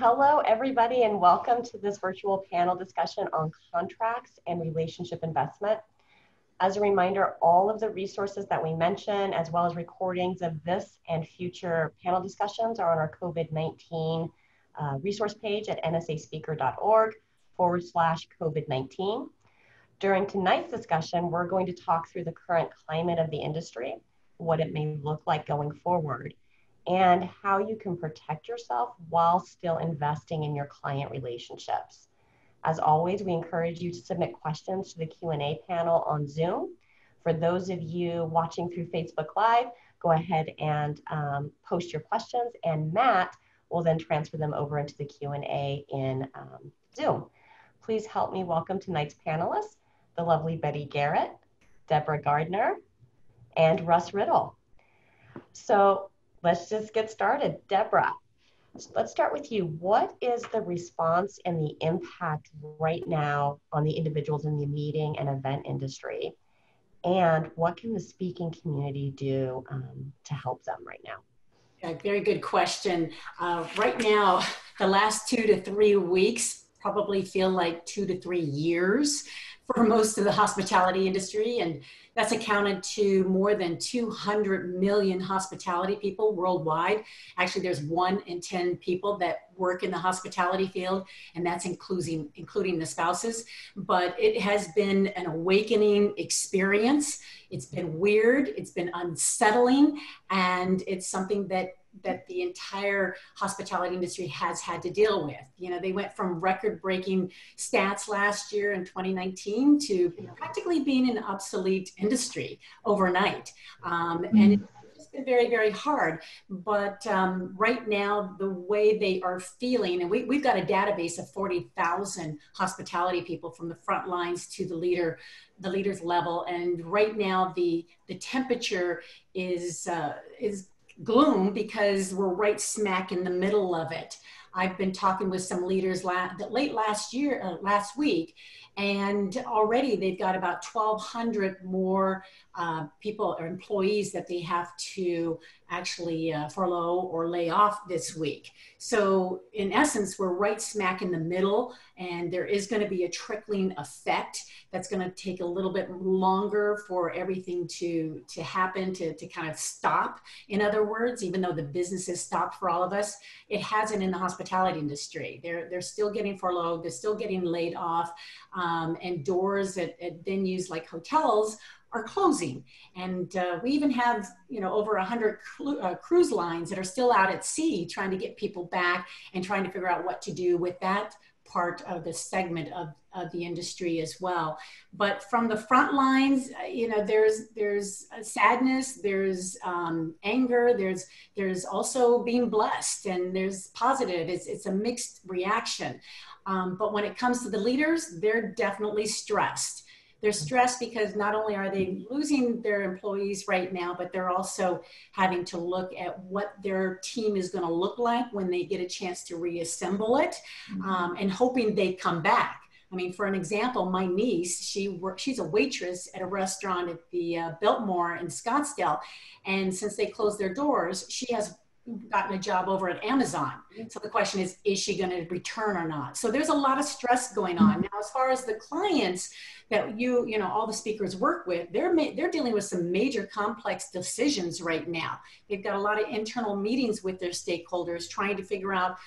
Hello, everybody, and welcome to this virtual panel discussion on contracts and relationship investment. As a reminder, all of the resources that we mention, as well as recordings of this and future panel discussions, are on our COVID-19 resource page at nsaspeaker.org/COVID-19. During tonight's discussion, we're going to talk through the current climate of the industry, what it may look like going forward, and how you can protect yourself while still investing in your client relationships. As always, we encourage you to submit questions to the Q&A panel on Zoom. For those of you watching through Facebook Live, go ahead and post your questions, and Matt will then transfer them over into the Q&A in Zoom. Please help me welcome tonight's panelists, the lovely Betty Garrett, Deborah Gardner, and Russ Riddle. So let's just get started. Deborah, let's start with you. What is the response and the impact right now on the individuals in the meeting and event industry? And what can the speaking community do to help them right now? Yeah, very good question. Right now, the last 2 to 3 weeks probably feel like 2 to 3 years for most of the hospitality industry. And that's accounted to more than 200 million hospitality people worldwide. Actually, there's 1 in 10 people that work in the hospitality field, and that's including the spouses. But it has been an awakening experience. It's been weird, it's been unsettling, and it's something that the entire hospitality industry has had to deal with. You know, they went from record-breaking stats last year in 2019 to practically being an obsolete industry overnight. And it's been very, very hard. But right now, the way they are feeling, and we've got a database of 40,000 hospitality people from the front lines to the leaders level. And right now, the temperature is gloom because we're right smack in the middle of it. I've been talking with some leaders late last week, and already they've got about 1,200 more people or employees that they have to actually furlough or lay off this week. So in essence, we're right smack in the middle, and there is going to be a trickling effect that's going to take a little bit longer for everything to happen, to kind of stop. In other words, even though the business has stopped for all of us, it hasn't in the hospitality industry. They're still getting furloughed, they're still getting laid off, and doors at venues like hotels are closing. And we even have, over 100 cruise lines that are still out at sea trying to get people back and trying to figure out what to do with that part of the segment of the industry as well. But from the front lines, there's sadness, there's anger, there's also being blessed, and there's positive. It's a mixed reaction. But when it comes to the leaders, they're definitely stressed. They're stressed because not only are they losing their employees right now, but they're also having to look at what their team is going to look like when they get a chance to reassemble it, and hoping they come back. I mean, for an example, my niece, she's a waitress at a restaurant at the Biltmore in Scottsdale. And since they closed their doors, she has gotten a job over at Amazon. So the question is she going to return or not? So there's a lot of stress going on. Now, as far as the clients that all the speakers work with, they're dealing with some major complex decisions right now. They've got a lot of internal meetings with their stakeholders, trying to figure out,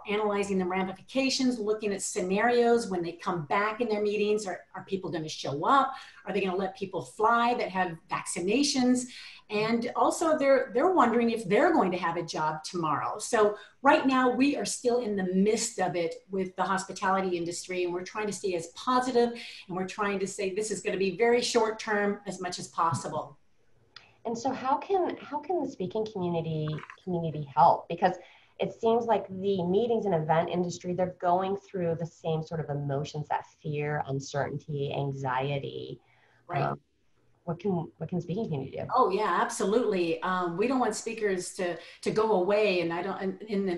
analyzing the ramifications, looking at scenarios when they come back in their meetings. Are people going to show up? Are they going to let people fly that have vaccinations? And also they're wondering if they're going to have a job tomorrow. So right now we are still in the midst of it with the hospitality industry, and we're trying to stay as positive, and we're trying to say this is going to be very short term as much as possible. And so how can the speaking community help? Because it seems like the meetings and event industry, they're going through the same sort of emotions, that fear, uncertainty, anxiety. Right. What can speaking community do? Oh yeah, absolutely. We don't want speakers to go away, and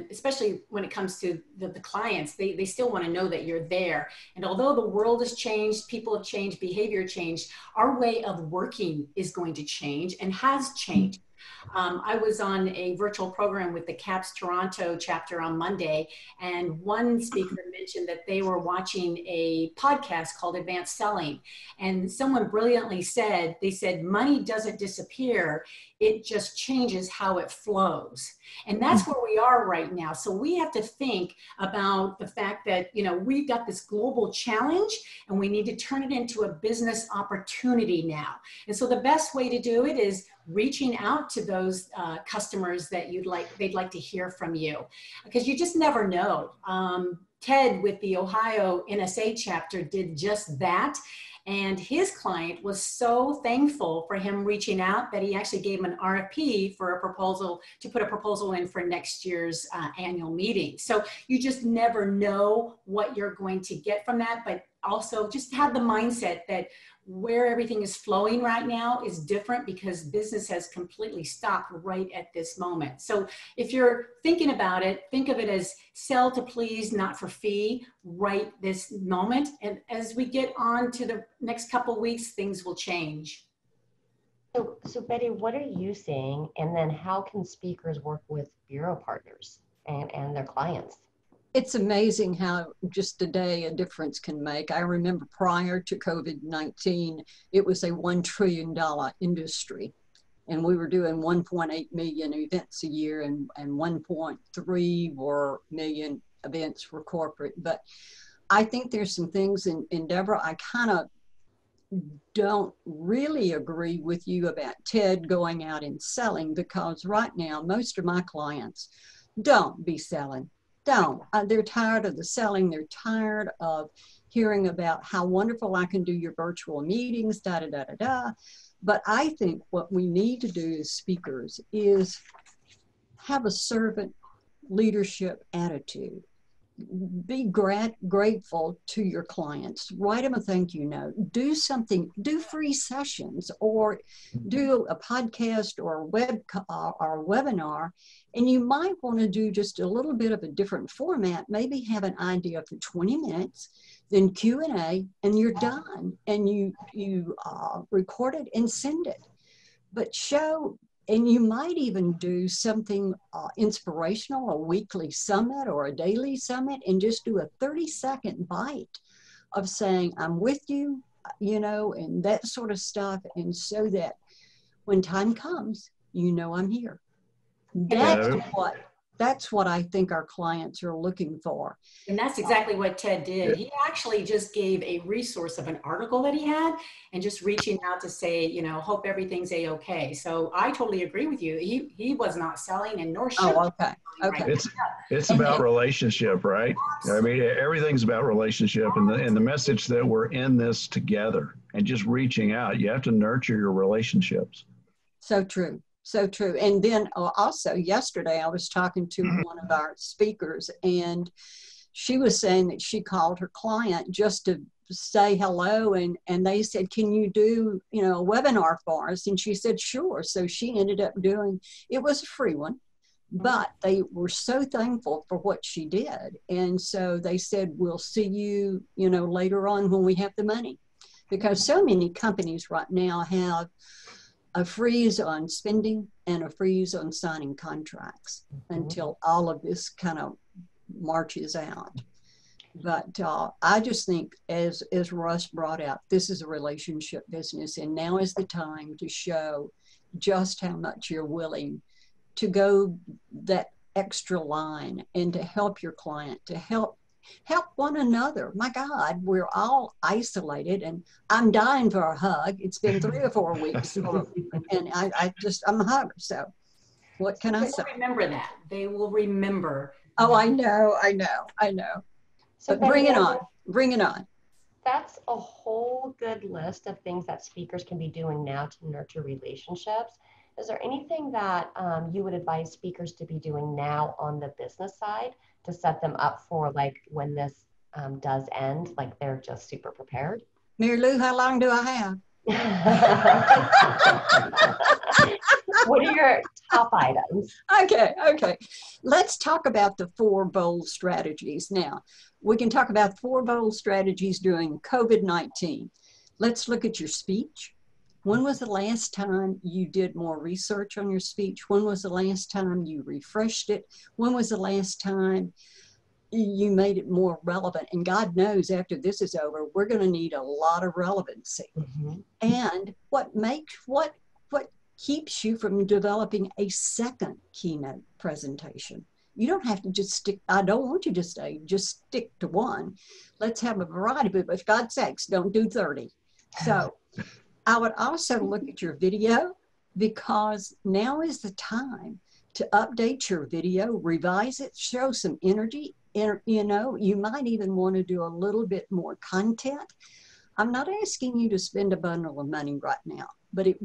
especially when it comes to the clients, they still want to know that you're there. And although the world has changed, people have changed, behavior changed, our way of working is going to change and has changed. I was on a virtual program with the CAPS Toronto chapter on Monday, and one speaker mentioned that they were watching a podcast called Advanced Selling. And someone brilliantly said, they said, money doesn't disappear, it just changes how it flows. And that's where we are right now. So we have to think about the fact that, you know, we've got this global challenge and we need to turn it into a business opportunity now. And so the best way to do it is reaching out to those customers that they'd like to hear from you, because you just never know. Ted with the Ohio NSA chapter did just that. And his client was so thankful for him reaching out that he actually gave him an RFP for a proposal, to put a proposal in for next year's annual meeting. So you just never know what you're going to get from that, but also just have the mindset that where everything is flowing right now is different because business has completely stopped right at this moment. So if you're thinking about it, think of it as sell to please, not for fee, right this moment. And as we get on to the next couple of weeks, things will change. So Betty, what are you seeing? And then how can speakers work with bureau partners and their clients? It's amazing how just a day a difference can make. I remember prior to COVID-19, it was a $1 trillion industry. And we were doing 1.8 million events a year and 1.3 million events were corporate. But I think there's some things in Deborah, I kind of don't really agree with you about Ted going out and selling, because right now, most of my clients don't be selling. Don't. They're tired of the selling. They're tired of hearing about how wonderful I can do your virtual meetings, da, da, da, da, da. But I think what we need to do as speakers is have a servant leadership attitude. Be grateful to your clients. Write them a thank you note. Do something. Do free sessions, or do a podcast or a webinar. And you might want to do just a little bit of a different format. Maybe have an idea for 20 minutes, then Q&A, and you're done. And you record it and send it. But show. And you might even do something inspirational, a weekly summit or a daily summit, and just do a 30-second bite of saying, I'm with you, you know, and that sort of stuff. And so that when time comes, you know, I'm here. That's what I think our clients are looking for. And that's exactly what Ted did. He actually just gave a resource of an article that he had and just reaching out to say, you know, hope everything's a-okay. So I totally agree with you. He was not selling, and nor should he. Okay. Right. It's about relationship, right? I mean, everything's about relationship, and the message that we're in this together and just reaching out. You have to nurture your relationships. So true. So true. And then also yesterday I was talking to one of our speakers, and she was saying that she called her client just to say hello, and they said, can you do, you know, a webinar for us? And she said, sure. So she ended up doing, it was a free one, but they were so thankful for what she did. And so they said, we'll see you, you know, later on when we have the money, because so many companies right now have a freeze on spending and a freeze on signing contracts until all of this kind of marches out. But I just think, as Russ brought out, this is a relationship business, and now is the time to show just how much you're willing to go that extra line and to help your client, to help one another. My God, we're all isolated, and I'm dying for a hug. It's been 3 or 4 weeks, and I'm a hugger. So what can I say? Remember that. They will remember. Oh, I know. So but bring it on. That's a whole good list of things that speakers can be doing now to nurture relationships. Is there anything that you would advise speakers to be doing now on the business side to set them up for, like, when this does end, like they're just super prepared? Mary Lou, how long do I have? What are your top items? Okay. Let's talk about the 4 bold strategies now. We can talk about 4 bold strategies during COVID-19. Let's look at your speech. When was the last time you did more research on your speech? When was the last time you refreshed it? When was the last time you made it more relevant? And God knows after this is over, we're going to need a lot of relevancy. And what keeps you from developing a second keynote presentation? You don't have to just stick, I don't want you to say, just stick to one. Let's have a variety, but for God's sakes, don't do 30. So I would also look at your video, because now is the time to update your video, revise it, show some energy. You know, you might even want to do a little bit more content. I'm not asking you to spend a bundle of money right now, but it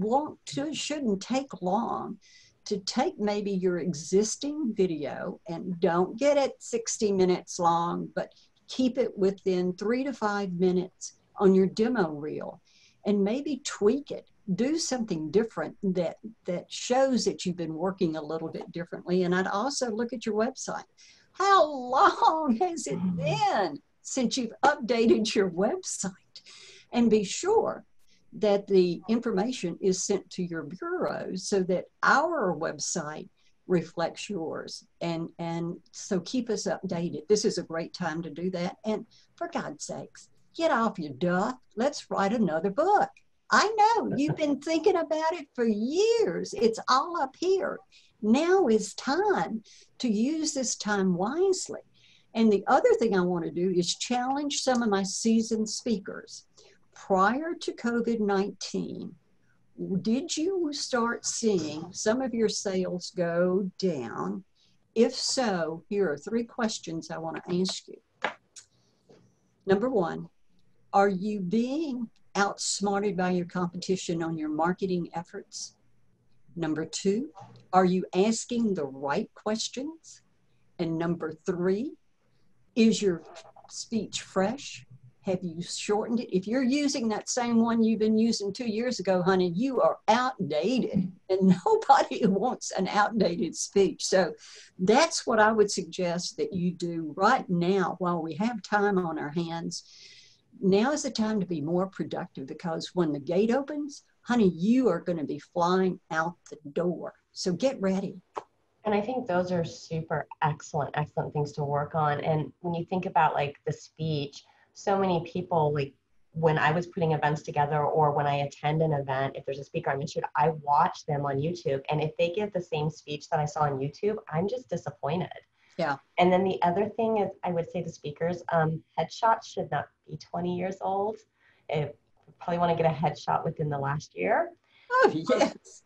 shouldn't take long to take maybe your existing video, and don't get it 60 minutes long, but keep it within 3 to 5 minutes on your demo reel, and maybe tweak it. Do something different that shows that you've been working a little bit differently. And I'd also look at your website. How long has it been since you've updated your website? And be sure that the information is sent to your bureau so that our website reflects yours. And so keep us updated. This is a great time to do that. And for God's sakes, get off your duff. Let's write another book. I know you've been thinking about it for years. It's all up here. Now is time to use this time wisely. And the other thing I want to do is challenge some of my seasoned speakers. Prior to COVID-19, did you start seeing some of your sales go down? If so, here are 3 questions I want to ask you. Number 1, are you being outsmarted by your competition on your marketing efforts? Number 2, are you asking the right questions? And number 3, is your speech fresh? Have you shortened it? If you're using that same one you've been using 2 years ago, honey, you are outdated, and nobody wants an outdated speech. So that's what I would suggest that you do right now while we have time on our hands. Now is the time to be more productive, because when the gate opens, honey, you are going to be flying out the door. So get ready. And I think those are super excellent things to work on. And when you think about like the speech, so many people, like when I was putting events together or when I attend an event, if there's a speaker I'm interested, I watch them on YouTube. And if they give the same speech that I saw on YouTube, I'm just disappointed. Yeah. And then the other thing is, I would say to speakers, headshots should not be 20 years old. You probably want to get a headshot within the last year. Oh, yes.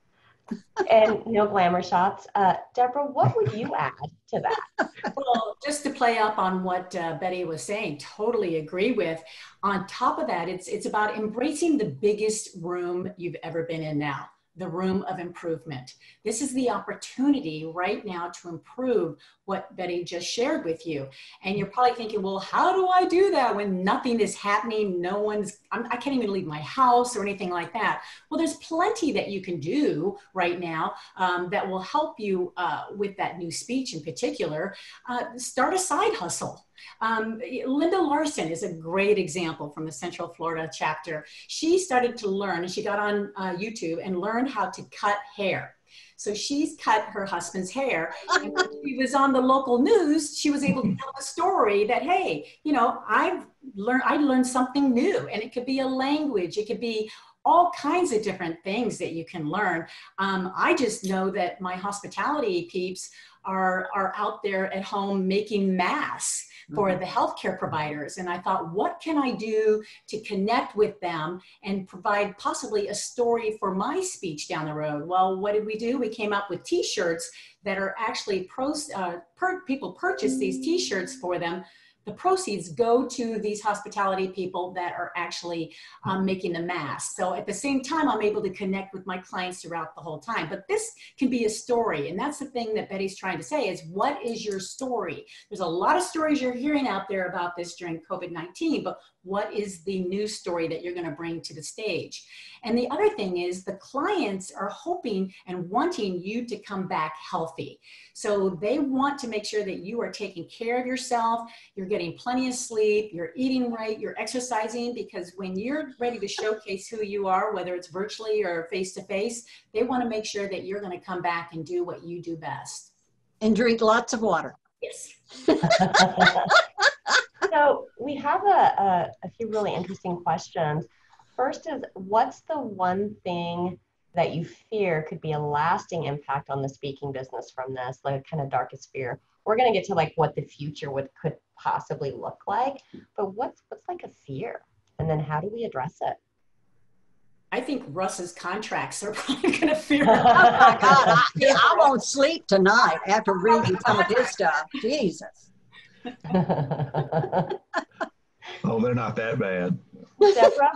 And no glamour shots. Deborah, what would you add to that? Well, just to play up on what Betty was saying, totally agree with. On top of that, it's about embracing the biggest room you've ever been in now, the room of improvement. This is the opportunity right now to improve what Betty just shared with you. And you're probably thinking, well, how do I do that when nothing is happening? I can't even leave my house or anything like that. Well, there's plenty that you can do right now that will help you with that new speech in particular. Start a side hustle. Linda Larson is a great example from the Central Florida chapter. She started to learn, and she got on YouTube and learned how to cut hair. So she's cut her husband's hair. And when she was on the local news, she was able to tell the story that, hey, you know, I learned something new, and it could be a language. It could be all kinds of different things that you can learn. I just know that my hospitality peeps are out there at home making masks for the healthcare providers. And I thought, what can I do to connect with them and provide possibly a story for my speech down the road? Well, what did we do? We came up with t-shirts that are actually, people purchase these t-shirts for them. The proceeds go to these hospitality people that are actually making the masks. So at the same time, I'm able to connect with my clients throughout the whole time. But this can be a story. And that's the thing that Betty's trying to say is, what is your story? There's a lot of stories you're hearing out there about this during COVID-19, but what is the new story that you're going to bring to the stage? And the other thing is, the clients are hoping and wanting you to come back healthy. So they want to make sure that you are taking care of yourself, you're getting getting plenty of sleep, you're eating right, you're exercising, because when you're ready to showcase who you are, whether it's virtually or face-to-face, they want to make sure that you're going to come back and do what you do best. And drink lots of water. Yes. So we have a few really interesting questions. First is, what's the one thing that you fear could be a lasting impact on the speaking business from this, like kind of darkest fear? We're going to get to like what the future could possibly look like, but what's like a fear? And then how do we address it? I think Russ's contracts are probably going to fear. Oh my God, I won't sleep tonight after reading some of his stuff. Jesus. Oh, they're not that bad. Deborah,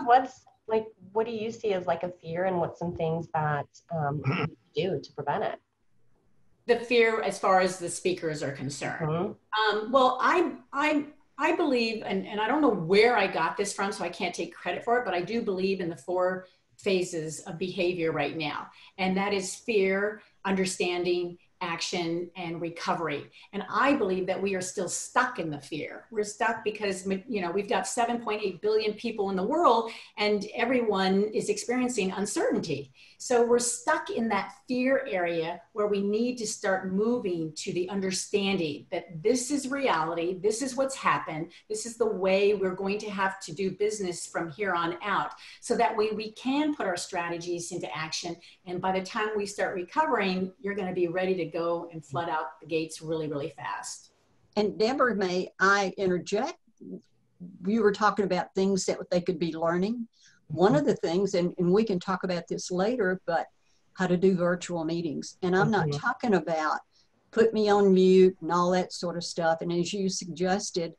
what do you see as like a fear, and what's some things that you do to prevent it? The fear as far as the speakers are concerned. Mm-hmm. Well, I believe, and I don't know where I got this from, so I can't take credit for it, but I do believe in the 4 phases of behavior right now. And that is fear, understanding, action, and recovery. And I believe that we are still stuck in the fear. We're stuck because, you know, we've got 7.8 billion people in the world, and everyone is experiencing uncertainty. So we're stuck in that fear area where we need to start moving to the understanding that this is reality, this is what's happened, this is the way we're going to have to do business from here on out. So that way we can put our strategies into action. And by the time we start recovering, you're going to be ready to go and flood out the gates really, really fast. And Deborah, may I interject? You were talking about things that they could be learning. One of the things, and we can talk about this later, but how to do virtual meetings. And I'm not talking about put me on mute and all that sort of stuff. And as you suggested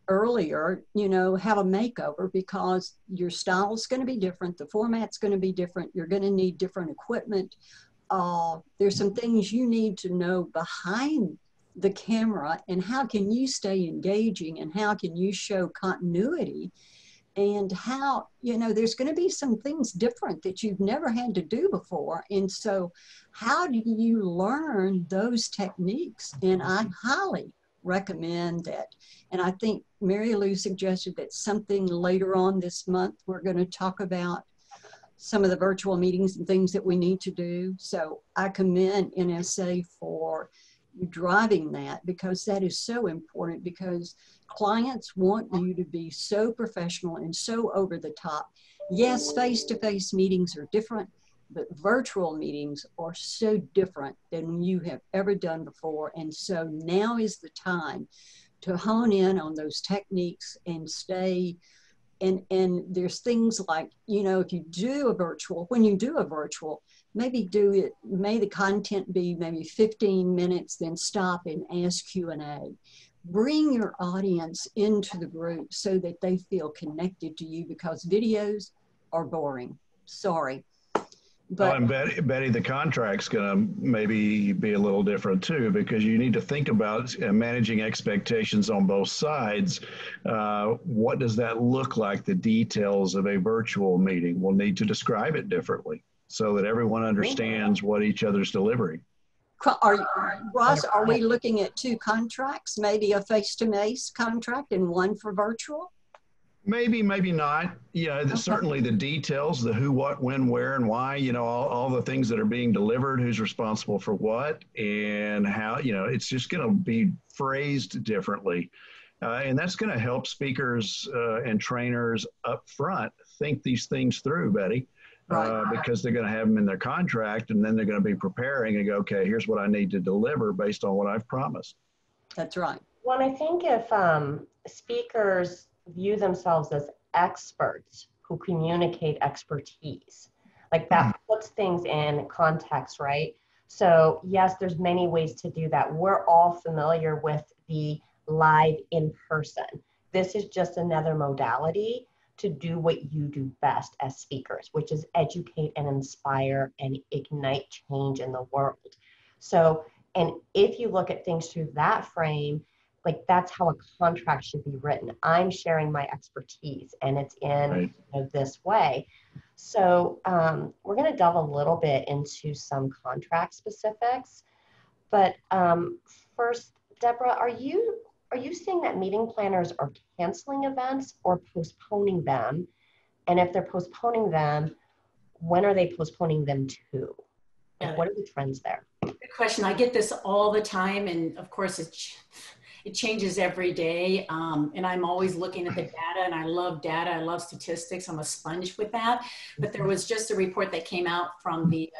earlier, you know, have a makeover, because your style is going to be different. The format's going to be different. You're going to need different equipment. There's some things you need to know behind the camera, and how can you stay engaging, and how can you show continuity, and how, you know, there's going to be some things different that you've never had to do before. And so how do you learn those techniques? And I highly recommend that. And I think Mary Lou suggested that something later on this month, we're going to talk about some of the virtual meetings and things that we need to do. So I commend NSA for driving that, because that is so important, because clients want you to be so professional and so over the top. Yes, face-to-face meetings are different, but virtual meetings are so different than you have ever done before. And so now is the time to hone in on those techniques and stay. And there's things like, you know, if you do a virtual, when you do a virtual, maybe do it, may the content be maybe 15 minutes, then stop and ask Q&A. Bring your audience into the group so that they feel connected to you, because videos are boring. Sorry. But, and Betty, the contract's going to maybe be a little different too, because you need to think about managing expectations on both sides. What does that look like? The details of a virtual meeting. We'll need to describe it differently so that everyone understands what each other's delivering. Ross, are we looking at 2 contracts, maybe a face-to-face contract and one for virtual? Maybe, maybe not. Yeah, certainly the details, the who, what, when, where, and why, you know, all the things that are being delivered, who's responsible for what, and how, you know, it's just going to be phrased differently. And that's going to help speakers and trainers up front think these things through, Betty, because they're going to have them in their contract, and then they're going to be preparing and go, okay, here's what I need to deliver based on what I've promised. That's right. Well, I think if speakers view themselves as experts who communicate expertise, like that puts things in context, right? So yes, there's many ways to do that. We're all familiar with the live in person. This is just another modality to do what you do best as speakers, which is educate and inspire and ignite change in the world. So, and if you look at things through that frame, like that's how a contract should be written. I'm sharing my expertise, and it's in this way. So we're going to delve a little bit into some contract specifics. But first, Deborah, are you are you seeing that meeting planners are canceling events or postponing them? And if they're postponing them, when are they postponing them to? Like, what are the trends there? Good question. I get this all the time. And of course, it changes every day. And I'm always looking at the data, and I love data. I love statistics. I'm a sponge with that. But there was just a report that came out from the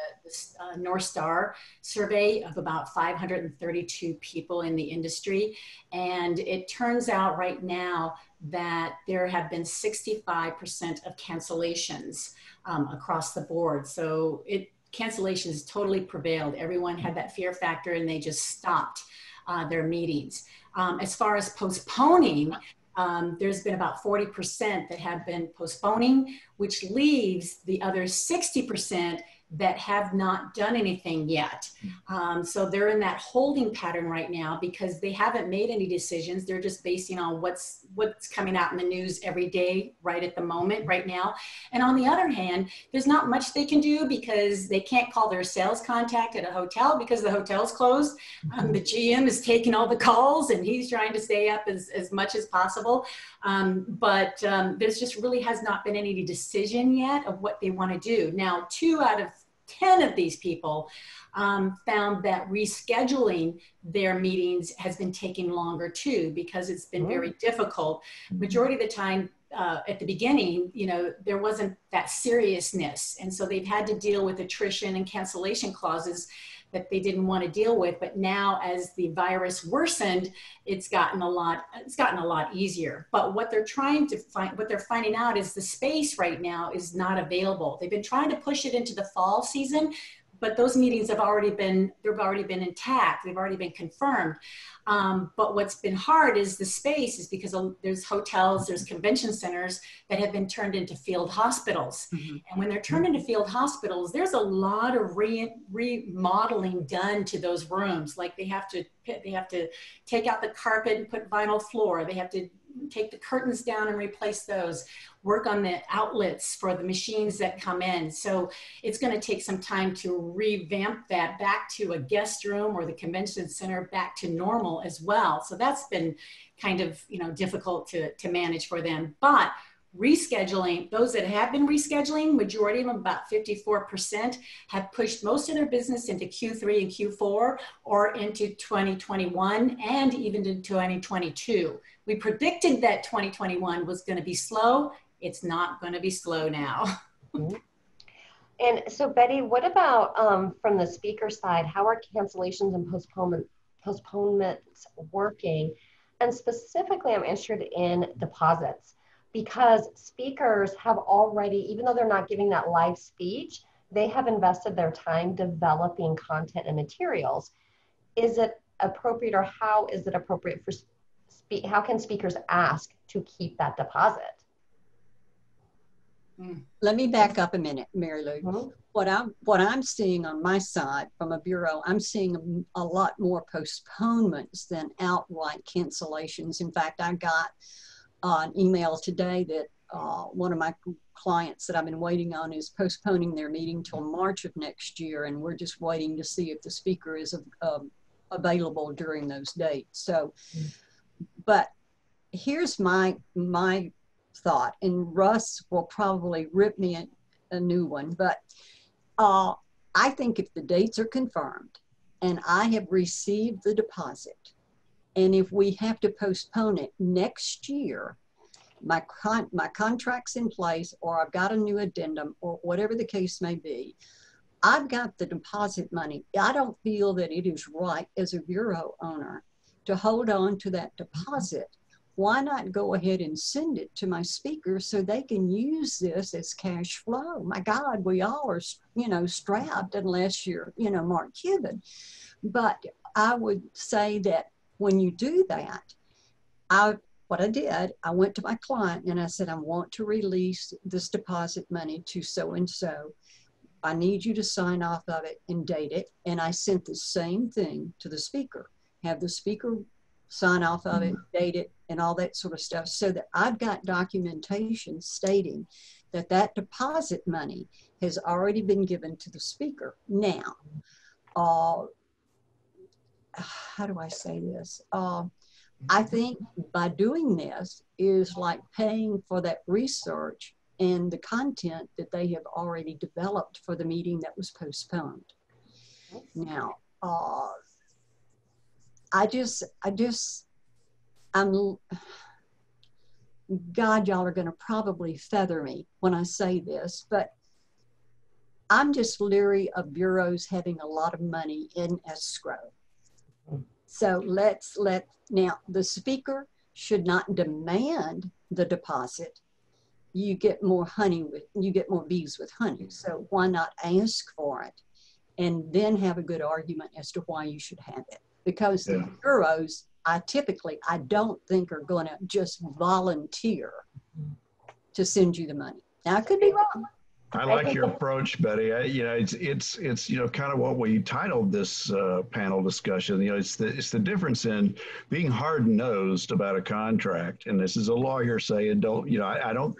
North Star survey of about 532 people in the industry. And it turns out right now that there have been 65% of cancellations across the board. So cancellations totally prevailed. Everyone had that fear factor, and they just stopped their meetings. As far as postponing, there's been about 40% that have been postponing, which leaves the other 60% that have not done anything yet. So they're in that holding pattern right now because they haven't made any decisions. They're just basing on what's coming out in the news every day, right at the moment, right now. And on the other hand, there's not much they can do because they can't call their sales contact at a hotel because the hotel's closed. The GM is taking all the calls, and he's trying to stay up as much as possible. But there's just really has not been any decision yet of what they want to do. Now, 2 out of 10 of these people found that rescheduling their meetings has been taking longer too, because it's been very difficult. Majority of the time at the beginning, there wasn't that seriousness. And so they've had to deal with attrition and cancellation clauses that they didn't want to deal with. But now as the virus worsened, it's gotten a lot easier. But what they're finding out is the space right now is not available. They've been trying to push it into the fall season, but those meetings have already been intact. They've already been confirmed. But what's been hard is the space is because there's hotels, there's convention centers that have been turned into field hospitals. And when they're turned into field hospitals, there's a lot of remodeling done to those rooms. Like they have to take out the carpet and put vinyl floor. They have to take the curtains down and replace those, work on the outlets for the machines that come in. So it's going to take some time to revamp that back to a guest room or the convention center back to normal as well. So that's been kind of, difficult to manage for them. But rescheduling, those that have been rescheduling, majority of them, about 54%, have pushed most of their business into Q3 and Q4 or into 2021 and even into 2022. We predicted that 2021 was going to be slow. It's not going to be slow now. And so, Betty, what about from the speaker side? How are cancellations and postponements working? And specifically, I'm interested in deposits, because speakers have already, even though they're not giving that live speech, they have invested their time developing content and materials. Is it appropriate, or how is it appropriate for how can speakers ask to keep that deposit? Let me back up a minute, Mary Lou. What I'm seeing on my side from a bureau, I'm seeing a lot more postponements than outright cancellations. In fact, I got an email today that one of my clients that I've been waiting on is postponing their meeting till March of next year, and we're just waiting to see if the speaker is available during those dates. So, but here's my thought, and Russ will probably rip me a new one, but I think if the dates are confirmed and I have received the deposit, and if we have to postpone it next year, my contract's in place, or I've got a new addendum, or whatever the case may be, I've got the deposit money. I don't feel that it is right as a bureau owner to hold on to that deposit. Why not go ahead and send it to my speakers so they can use this as cash flow? My God, we all are, strapped unless you're, Mark Cuban. But I would say that when you do that, what I did, I went to my client and I said, I want to release this deposit money to so-and-so. I need you to sign off of it and date it. And I sent the same thing to the speaker. Have the speaker sign off of it, date it, and all that sort of stuff, so that I've got documentation stating that that deposit money has already been given to the speaker. Now, how do I say this? I think by doing this is like paying for that research and the content that they have already developed for the meeting that was postponed. Now, God, y'all are going to probably feather me when I say this, but I'm just leery of bureaus having a lot of money in escrow. So now the speaker should not demand the deposit. You get more bees with honey. So why not ask for it and then have a good argument as to why you should have it? Because the bureaus, I don't think are going to just volunteer to send you the money. Now I could be wrong. I like your approach, Betty. It's kind of what we titled this panel discussion. It's the difference in being hard-nosed about a contract, and this is a lawyer saying, I don't.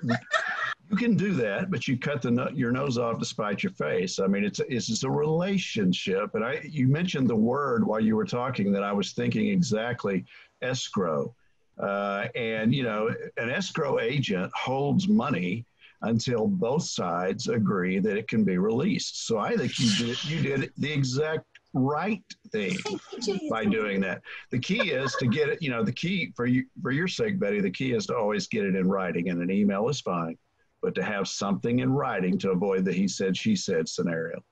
You can do that, but you cut your nose off to spite your face. I mean, it's a relationship, and you mentioned the word while you were talking that I was thinking exactly, escrow, and an escrow agent holds money until both sides agree that it can be released. So I think you did the exact right thing by doing that. The key is to get it, the key for your sake, Betty, the key is to always get it in writing, and an email is fine, but to have something in writing to avoid the he said, she said scenario.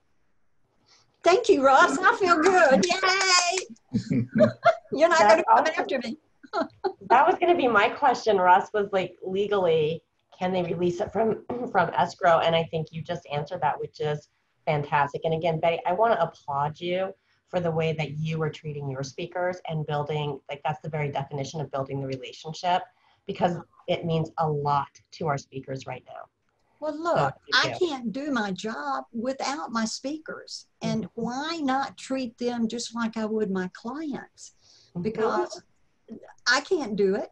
Thank you, Ross. I feel good. Yay! You're not going to come after me. That was going to be my question, Russ, was like legally, can they release it from escrow? And I think you just answered that, which is fantastic. And again, Betty, I want to applaud you for the way that you were treating your speakers and building, like that's the very definition of building the relationship, because it means a lot to our speakers right now. Well, look, I can't do my job without my speakers. And why not treat them just like I would my clients? Because I can't do it.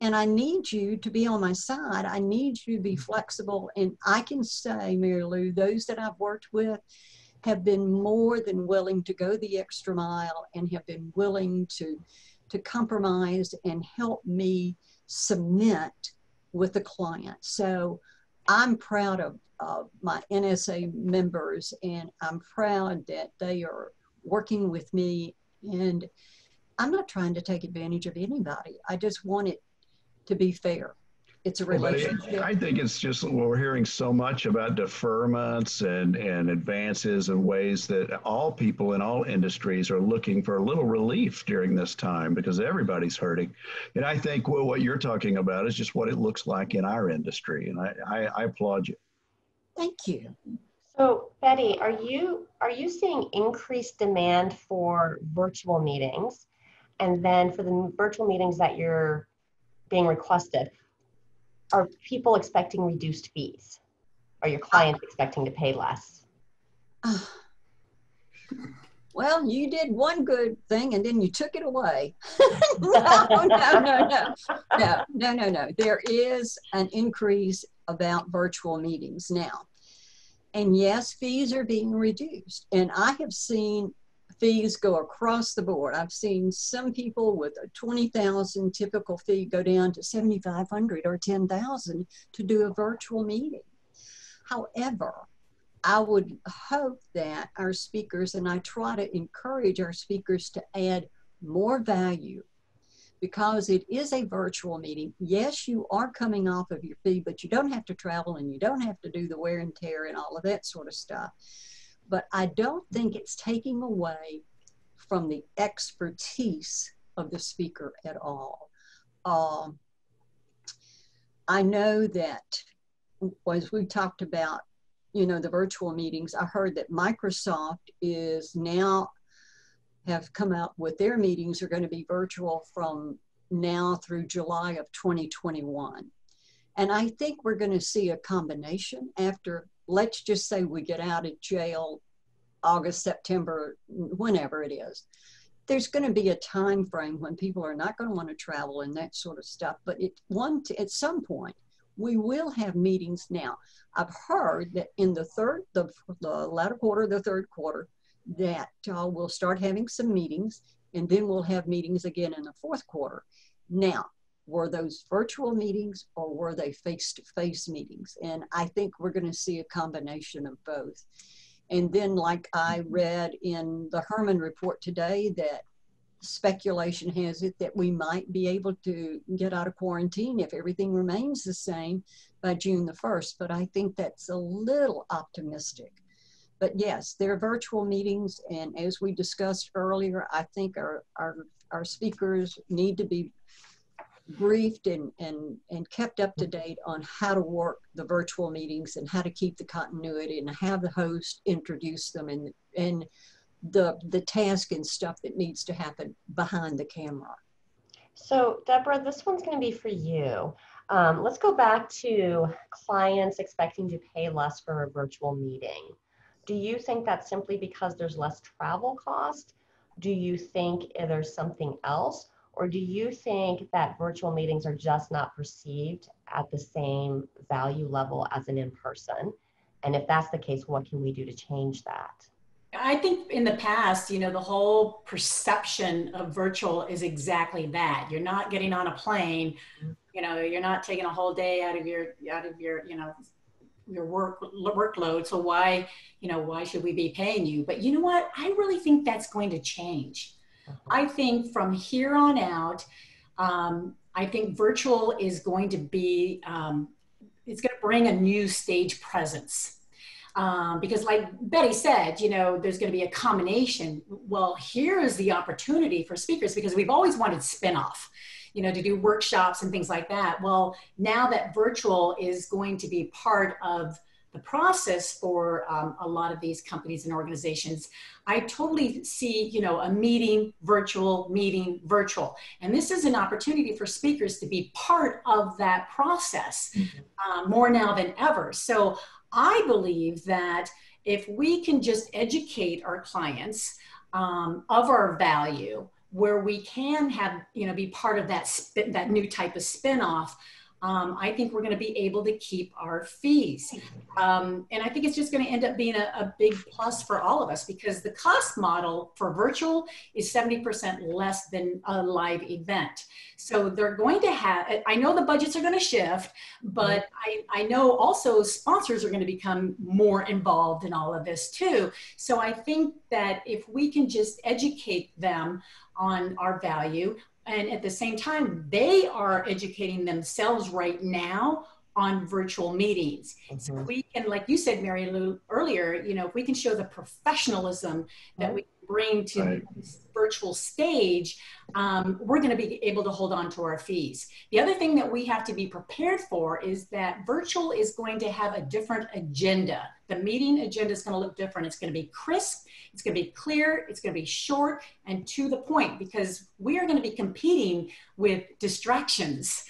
And I need you to be on my side. I need you to be flexible. And I can say, Mary Lou, those that I've worked with have been more than willing to go the extra mile and have been willing to compromise and help me submit with the client. So I'm proud of my NSA members, and I'm proud that they are working with me. And I'm not trying to take advantage of anybody. I just want it to be fair. It's a relationship. I think it's just, we're hearing so much about deferments and advances and ways that all people in all industries are looking for a little relief during this time because everybody's hurting. And I think what you're talking about is just what it looks like in our industry. And I applaud you. Thank you. So Betty, are you seeing increased demand for virtual meetings? And then for the virtual meetings that you're being requested, are people expecting reduced fees? Are your clients expecting to pay less? Well, you did one good thing and then you took it away. No. There is an increase about virtual meetings now. And yes, fees are being reduced. And I have seen fees go across the board. I've seen some people with a $20,000 typical fee go down to $7,500 or $10,000 to do a virtual meeting. However, I would hope that our speakers, and I try to encourage our speakers to add more value because it is a virtual meeting. Yes, you are coming off of your fee, but you don't have to travel and you don't have to do the wear and tear and all of that sort of stuff. But I don't think it's taking away from the expertise of the speaker at all. I know that as we talked about, the virtual meetings, I heard that Microsoft is now have come out with their meetings are going to be virtual from now through July of 2021. And I think we're going to see a combination after, let's just say we get out of jail August, September, whenever it is. There's going to be a time frame when people are not going to want to travel and that sort of stuff. But at some point, we will have meetings now. I've heard that in the latter quarter, the third quarter, that we'll start having some meetings, and then we'll have meetings again in the fourth quarter. Now, were those virtual meetings or were they face-to-face meetings? And I think we're going to see a combination of both. And then, like I read in the Herman report today, that speculation has it that we might be able to get out of quarantine if everything remains the same by June the 1st. But I think that's a little optimistic. But yes, there are virtual meetings. And as we discussed earlier, I think our speakers need to be briefed and kept up to date on how to work the virtual meetings and how to keep the continuity and have the host introduce them and the task and stuff that needs to happen behind the camera. So Deborah, this one's going to be for you. Let's go back to clients expecting to pay less for a virtual meeting. Do you think that's simply because there's less travel cost? Do you think there's something else? Or do you think that virtual meetings are just not perceived at the same value level as an in-person? And if that's the case, what can we do to change that? I think in the past, the whole perception of virtual is exactly that. You're not getting on a plane, you're not taking a whole day out of your your workload. So why should we be paying you? But you know what? I really think that's going to change. I think from here on out, I think virtual is going to be, it's going to bring a new stage presence. Because like Betty said, there's going to be a combination. Well, here is the opportunity for speakers, because we've always wanted spin-off, to do workshops and things like that. Well, now that virtual is going to be part of the process for a lot of these companies and organizations, I totally see, a meeting virtual. And this is an opportunity for speakers to be part of that process more now than ever. So I believe that if we can just educate our clients of our value, where we can have, be part of that new type of spinoff, I think we're going to be able to keep our fees. And I think it's just going to end up being a big plus for all of us, because the cost model for virtual is 70% less than a live event. So they're going to have, I know the budgets are going to shift, but I know also sponsors are going to become more involved in all of this too. So I think that if we can just educate them on our value, and at the same time, they are educating themselves right now on virtual meetings. So we can, like you said, Mary Lou, earlier, if we can show the professionalism that we bring to this virtual stage, we're going to be able to hold on to our fees. The other thing that we have to be prepared for is that virtual is going to have a different agenda. The meeting agenda is going to look different. It's going to be crisp. It's going to be clear. It's going to be short and to the point, because we are going to be competing with distractions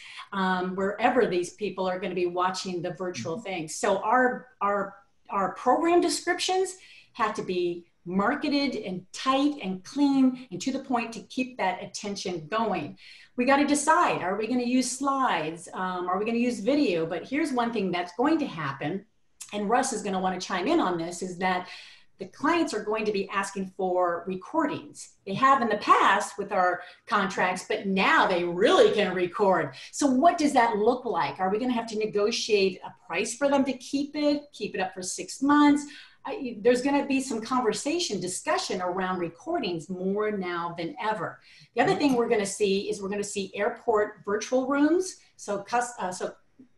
wherever these people are going to be watching the virtual thing. So our program descriptions have to be marketed and tight and clean and to the point to keep that attention going. We got to decide, are we going to use slides? Are we going to use video? But here's one thing that's going to happen, and Russ is going to want to chime in on this, is that the clients are going to be asking for recordings. They have in the past with our contracts, but now they really can record. So what does that look like? Are we going to have to negotiate a price for them to keep it up for 6 months? There's going to be some discussion around recordings more now than ever. The other thing we're going to see is we're going to see airport virtual rooms. So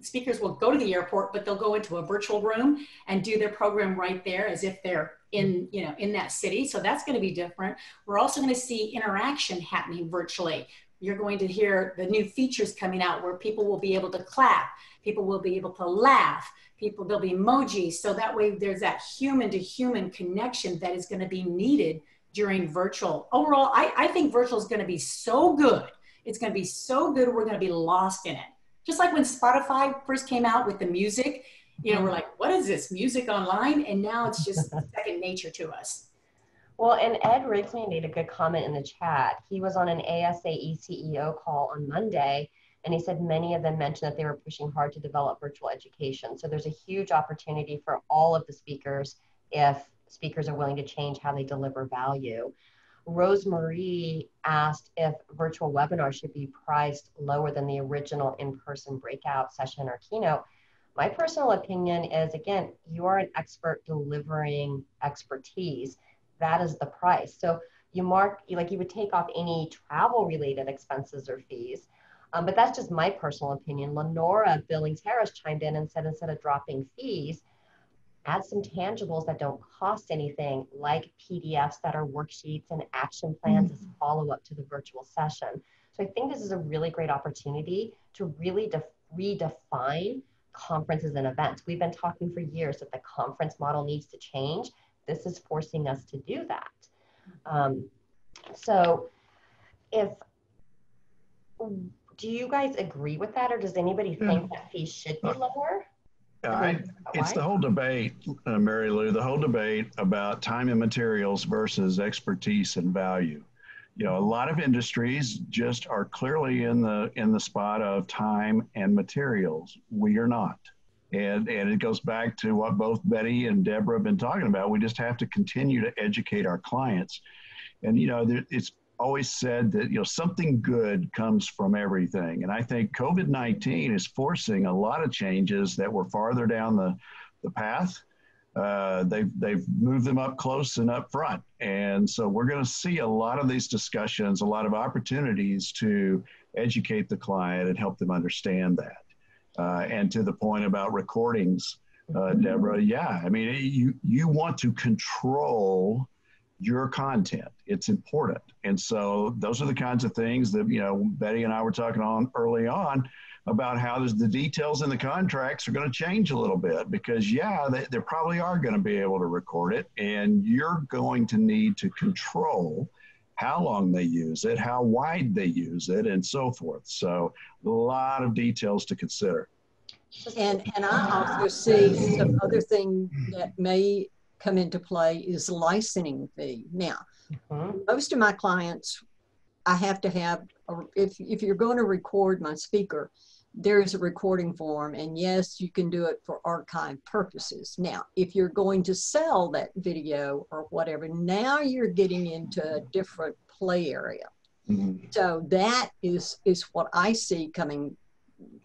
speakers will go to the airport, but they'll go into a virtual room and do their program right there as if they're in that city. So that's going to be different. We're also going to see interaction happening virtually. You're going to hear the new features coming out where people will be able to clap, people will be able to laugh, there'll be emojis. So that way there's that human to human connection that is going to be needed during virtual. Overall, I think virtual is going to be so good. It's going to be so good, we're going to be lost in it. Just like when Spotify first came out with the music, we're like, what is this, music online? And now it's just second nature to us. Well, and Ed Rigsby made a good comment in the chat. He was on an ASAE CEO call on Monday, and he said many of them mentioned that they were pushing hard to develop virtual education. So there's a huge opportunity for all of the speakers if speakers are willing to change how they deliver value. Rosemarie asked if virtual webinars should be priced lower than the original in-person breakout session or keynote. My personal opinion is, again, you are an expert delivering expertise. That is the price. So you would take off any travel related expenses or fees. But that's just my personal opinion. Lenora Billings-Harris chimed in and said, instead of dropping fees, add some tangibles that don't cost anything, like PDFs that are worksheets and action plans as follow-up to the virtual session. So I think this is a really great opportunity to really redefine conferences and events. We've been talking for years that the conference model needs to change. This is forcing us to do that. So do you guys agree with that, or does anybody think that fees should be lower? It's the whole debate, Mary Lou, the whole debate about time and materials versus expertise and value. You know, a lot of industries just are clearly in the spot of time and materials. We are not. And it goes back to what both Betty and Deborah have been talking about. We just have to continue to educate our clients. And, you know, it's always said that, you know, something good comes from everything. And I think COVID-19 is forcing a lot of changes that were farther down the path. They've moved them up close and up front. And so we're going to see a lot of these discussions, a lot of opportunities to educate the client and help them understand that. And to the point about recordings, Deborah, yeah, I mean, you want to control your content. It's important. And so those are the kinds of things that, you know, Betty and I were talking on early on about how the details in the contracts are going to change a little bit, because yeah, they probably are going to be able to record it, and you're going to need to control how long they use it, how wide they use it, and so forth. So a lot of details to consider. And I also see some other thing that may come into play is licensing fee. Now, most of my clients, I have to have, if you're going to record my speaker, there's a recording form, and yes, you can do it for archive purposes. Now, if you're going to sell that video or whatever, now you're getting into a different play area. So that is what I see coming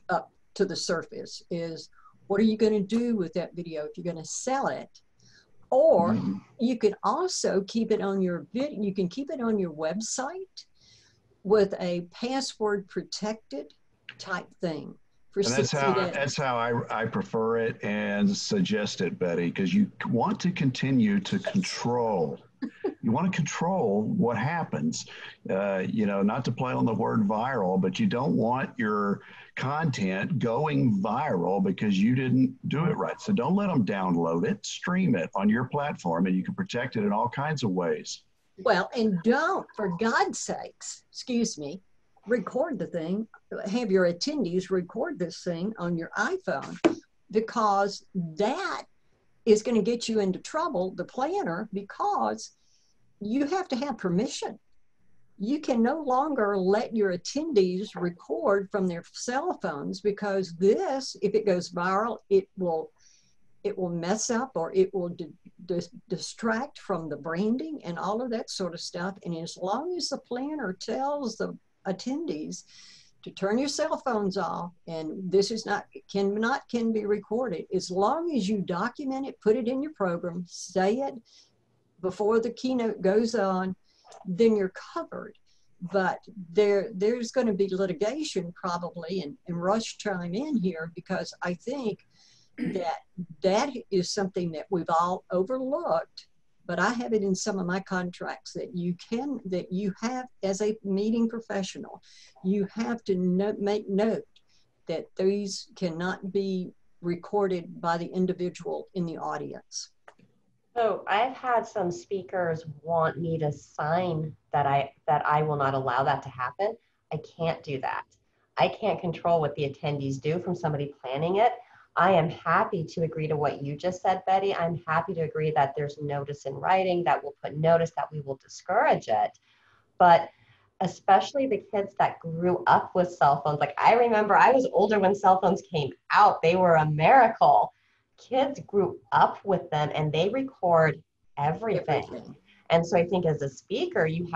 up to the surface is, what are you going to do with that video if you're going to sell it? Or you can also keep it on your you can keep it on your website with a password protected type thing. And that's how I prefer it and suggest it, Betty, because you want to continue to control. You want to control what happens, you know, not to play on the word viral, but you don't want your content going viral because you didn't do it right. So don't let them download it, stream it on your platform, and you can protect it in all kinds of ways. Well, and don't, for God's sakes, excuse me, record the thing, have your attendees record this thing on your iPhone, because that is going to get you into trouble, the planner, because you have to have permission. You can no longer let your attendees record from their cell phones, because this, if it goes viral, it will mess up, or it will distract from the branding and all of that sort of stuff. And as long as the planner tells the attendees to turn your cell phones off, and this is can be recorded, as long as you document it, put it in your program, say it before the keynote goes on, then you're covered. But there's going to be litigation probably, and Russ chime in here, because I think that is something that we've all overlooked. But I have it in some of my contracts that you have as a meeting professional, you have to make note that these cannot be recorded by the individual in the audience. So I've had some speakers want me to sign that I will not allow that to happen. I can't do that. I can't control what the attendees do from somebody planning it. I am happy to agree to what you just said, Betty. I'm happy to agree that there's notice in writing, that we'll put notice, that we will discourage it. But especially the kids that grew up with cell phones. Like, I remember I was older when cell phones came out. They were a miracle. Kids grew up with them, and they record everything. And so I think as a speaker, you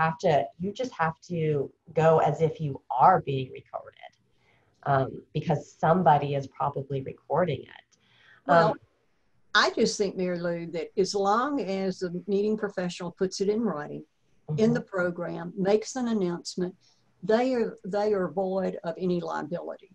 just have to go as if you are being recorded, because somebody is probably recording it. Well, I just think, Mary Lou, that as long as the meeting professional puts it in writing, in the program, makes an announcement, they are void of any liability.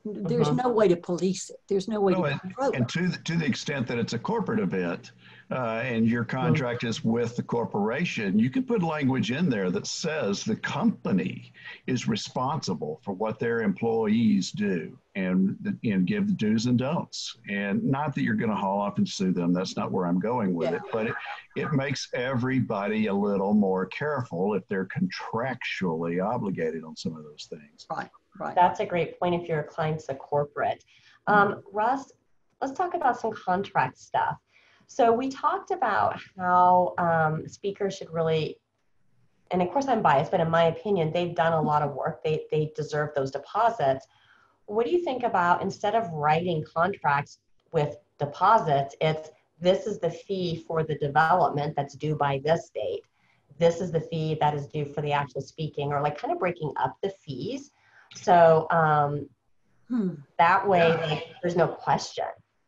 There's no way to police it. There's no way to control it. And to the extent that it's a corporate event and your contract is with the corporation, you can put language in there that says the company is responsible for what their employees do and give the do's and don'ts. And not that you're going to haul off and sue them. That's not where I'm going with it. But it makes everybody a little more careful if they're contractually obligated on some of those things. Right. Right. That's a great point if your client's a corporate. Russ, let's talk about some contract stuff. So we talked about how speakers should really, and of course I'm biased, but in my opinion, they've done a lot of work. They deserve those deposits. What do you think about, instead of writing contracts with deposits, this is the fee for the development that's due by this date. This is the fee that is due for the actual speaking, or like kind of breaking up the fees. So that way, like, there's no question.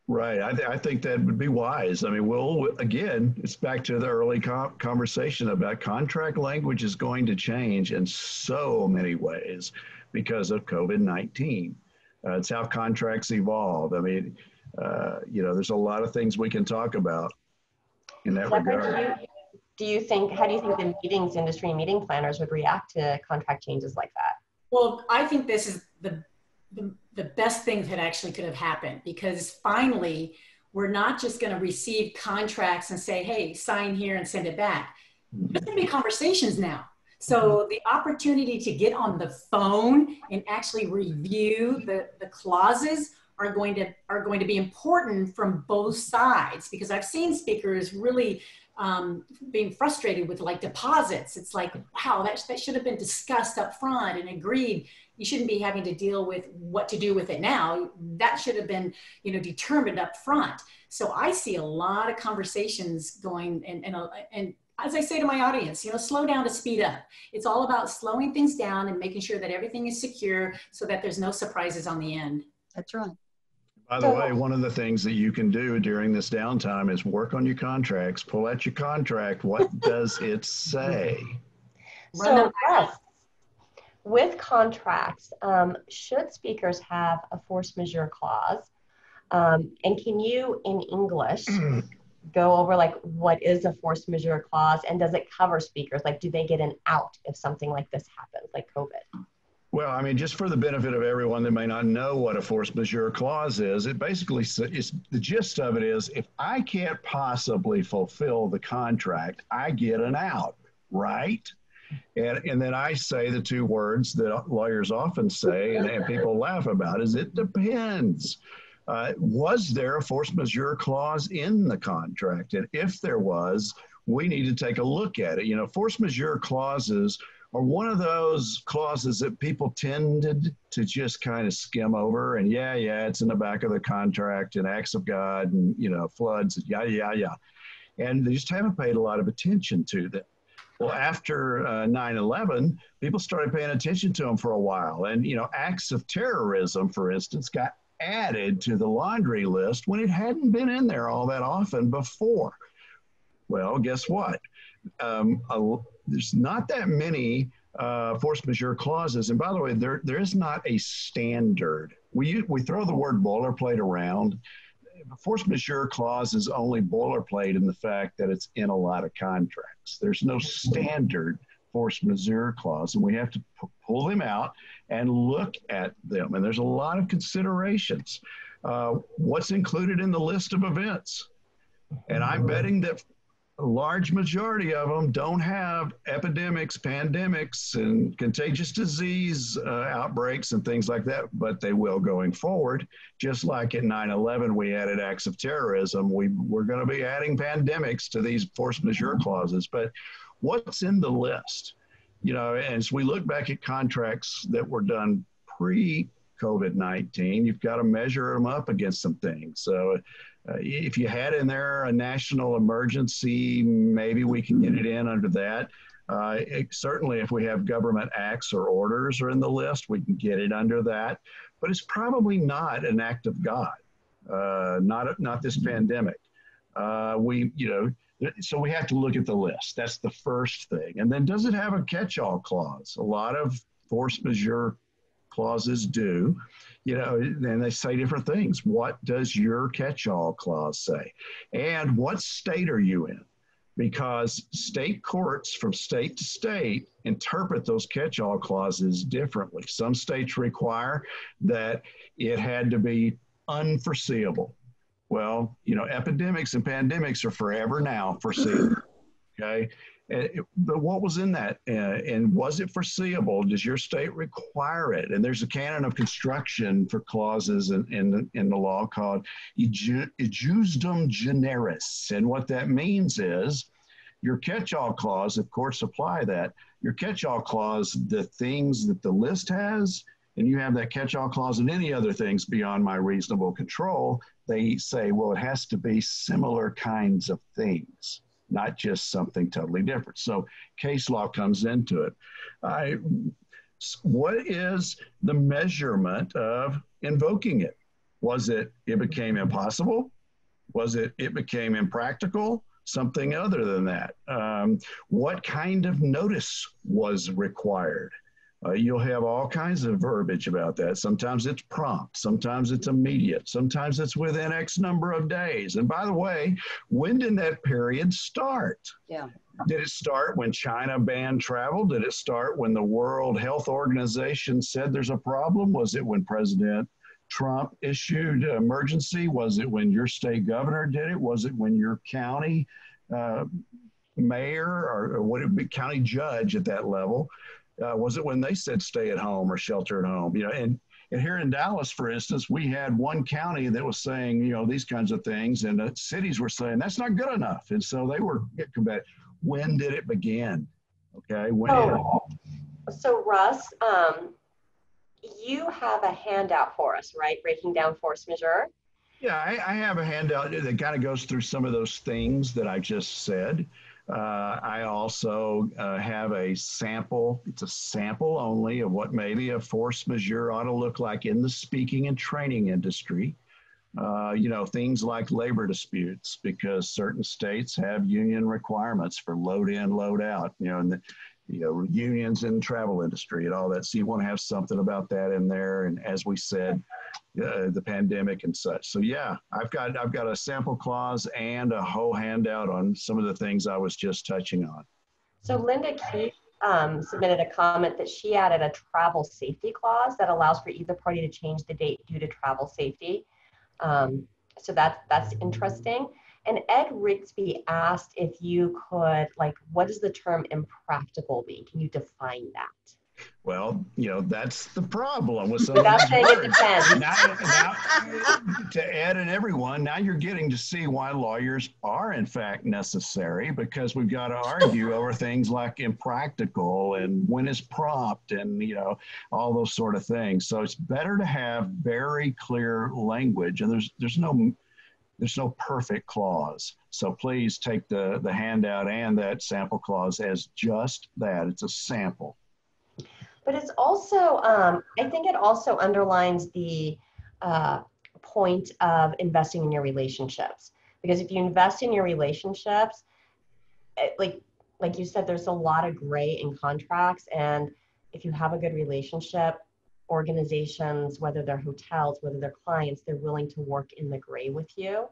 Right. I think that would be wise. I mean, again, it's back to the early conversation about contract language is going to change in so many ways because of COVID-19. It's how contracts evolve. I mean, there's a lot of things we can talk about in that regard. How do you think the meetings industry, meeting planners would react to contract changes like that? Well, I think this is the best thing that actually could have happened, because finally, we're not just going to receive contracts and say, hey, sign here and send it back. There's going to be conversations now. So the opportunity to get on the phone and actually review the clauses are going to be important from both sides, because I've seen speakers really being frustrated with like deposits. It's like, wow, that should have been discussed up front and agreed. You shouldn't be having to deal with what to do with it now. That should have been, determined up front. So I see a lot of conversations going, and as I say to my audience, slow down to speed up. It's all about slowing things down and making sure that everything is secure so that there's no surprises on the end. That's right. By the way, one of the things that you can do during this downtime is work on your contracts, pull out your contract. What does it say? So, Russ, with contracts, should speakers have a force majeure clause? And can you, in English, go over like what is a force majeure clause, and does it cover speakers? Like, do they get an out if something like this happens, like COVID? Well, I mean, just for the benefit of everyone that may not know what a force majeure clause is, it basically is, the gist of it is, if I can't possibly fulfill the contract, I get an out, right? And then I say the two words that lawyers often say, and people laugh about, is it depends. Was there a force majeure clause in the contract? And if there was, we need to take a look at it. Force majeure clauses are one of those clauses that people tended to just kind of skim over, and it's in the back of the contract, and acts of God, and floods, yeah. And they just haven't paid a lot of attention to them. Well, after 9/11, people started paying attention to them for a while, and acts of terrorism, for instance, got added to the laundry list when it hadn't been in there all that often before. Well, guess what? There's not that many force majeure clauses. And by the way, there is not a standard. We throw the word boilerplate around. Force majeure clause is only boilerplate in the fact that it's in a lot of contracts. There's no standard force majeure clause, and we have to pull them out and look at them. And there's a lot of considerations. What's included in the list of events? And I'm betting that a large majority of them don't have epidemics, pandemics, and contagious disease outbreaks and things like that, but they will going forward. Just like at 9/11, we added acts of terrorism. We're going to be adding pandemics to these force majeure clauses. But what's in the list? As we look back at contracts that were done pre-COVID-19, you've got to measure them up against some things. So If you had in there a national emergency, maybe we can get it in under that. Certainly, if we have government acts or orders are in the list, we can get it under that. But it's probably not an act of God, not this pandemic. So we have to look at the list. That's the first thing. And then, does it have a catch-all clause? A lot of force majeure clauses do, and they say different things. What does your catch-all clause say? And what state are you in? Because state courts from state to state interpret those catch-all clauses differently. Some states require that it had to be unforeseeable. Well, epidemics and pandemics are forever now foreseeable, okay? But what was in that? And was it foreseeable? Does your state require it? And there's a canon of construction for clauses in the law called ejusdem generis. And what that means is your catch-all clause, if courts apply that, your catch-all clause, the things that the list has, and you have that catch-all clause and any other things beyond my reasonable control, they say, well, it has to be similar kinds of things, not just something totally different. So case law comes into it. What is the measurement of invoking it? Was it became impossible? Was it became impractical? Something other than that. What kind of notice was required? You'll have all kinds of verbiage about that. Sometimes it's prompt, sometimes it's immediate, sometimes it's within X number of days. And by the way, when did that period start? Yeah. Did it start when China banned travel? Did it start when the World Health Organization said there's a problem? Was it when President Trump issued emergency? Was it when your state governor did it? Was it when your county mayor or what it would be county judge at that level? Was it when they said stay at home or shelter at home? And here in Dallas, for instance, we had one county that was saying, these kinds of things, and cities were saying that's not good enough. And so they were combative. When did it begin? Okay. So Russ, you have a handout for us, right? Breaking down force majeure. Yeah, I have a handout that kind of goes through some of those things that I just said. I also have a sample. It's a sample only of what maybe a force majeure ought to look like in the speaking and training industry. Things like labor disputes, because certain states have union requirements for load in, load out, and unions in the travel industry and all that. So you want to have something about that in there. And as we said, the pandemic and such. So yeah, I've got a sample clause and a whole handout on some of the things I was just touching on. So Linda Keith submitted a comment that she added a travel safety clause that allows for either party to change the date due to travel safety. So that's interesting. And Ed Rigsby asked if you could, what does the term impractical mean? Can you define that? Well, that's the problem with some Without saying it depends. Now, to Ed and everyone, now you're getting to see why lawyers are in fact necessary, because we've got to argue over things like impractical and when is prompt and, all those sort of things. So it's better to have very clear language, and there's no perfect clause. So please take the handout and that sample clause as just that. It's a sample. But it's also, I think it also underlines the point of investing in your relationships. Because if you invest in your relationships, like you said, there's a lot of gray in contracts. And if you have a good relationship, organizations, whether they're hotels, whether they're clients, they're willing to work in the gray with you.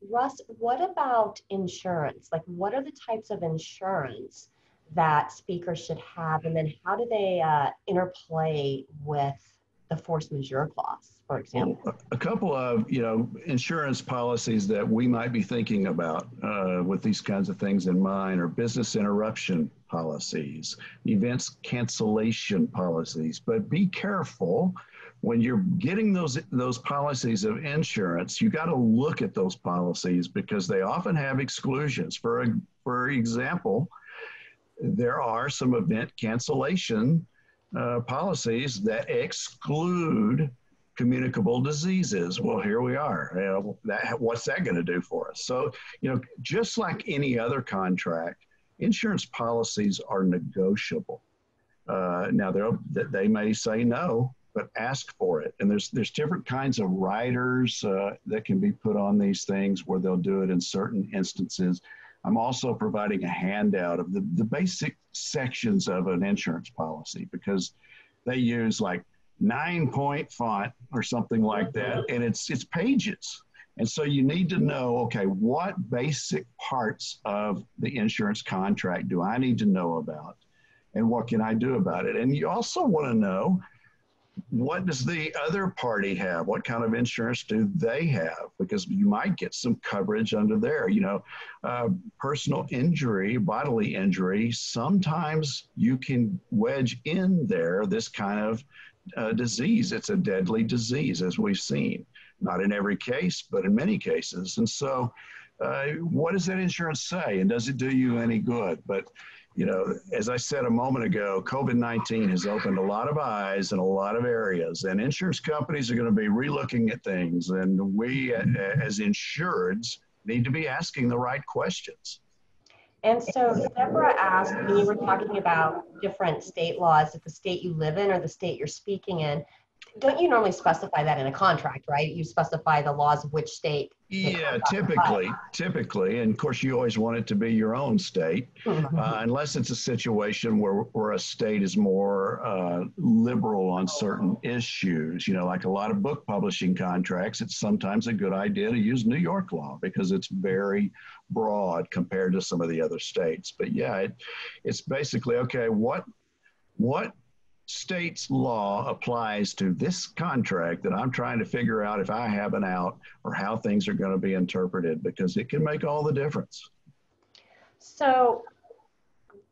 Russ, what about insurance? What are the types of insurance that speakers should have, and then how do they interplay with the force majeure clause, for example? Well, a couple of insurance policies that we might be thinking about with these kinds of things in mind are business interruption policies, events cancellation policies. But be careful when you're getting those policies of insurance. You got to look at those policies because they often have exclusions. For example, there are some event cancellation policies that exclude communicable diseases. Well, here we are. You know, what's that going to do for us? So, you know, just like any other contract, insurance policies are negotiable. Now, they may say no, but ask for it. And there's different kinds of riders that can be put on these things where they'll do it in certain instances. I'm also providing a handout of the basic sections of an insurance policy, because they use like 9-point font or something like that, and it's pages. And so you need to know, okay, what basic parts of the insurance contract do I need to know about, and what can I do about it? And you also want to know, what does the other party have? What kind of insurance do they have? Because you might get some coverage under there. You know, personal injury, bodily injury, sometimes you can wedge in there this kind of disease. It's a deadly disease, as we've seen. Not in every case, but in many cases. And so what does that insurance say? And does it do you any good? But you know, as I said a moment ago, COVID-19 has opened a lot of eyes in a lot of areas, and insurance companies are going to be relooking at things. And we, as insureds, need to be asking the right questions. And so Deborah asked, when you were talking about different state laws, if the state you live in or the state you're speaking in, don't you normally specify that in a contract, right? You specify the laws of which state. Yeah, typically. And of course, you always want it to be your own state, unless it's a situation where a state is more liberal on certain issues. You know, like a lot of book publishing contracts, it's sometimes a good idea to use New York law because it's very broad compared to some of the other states. But yeah, it's basically, okay, what state's law applies to this contract that I'm trying to figure out if I have an out, or how things are going to be interpreted, because it can make all the difference. So,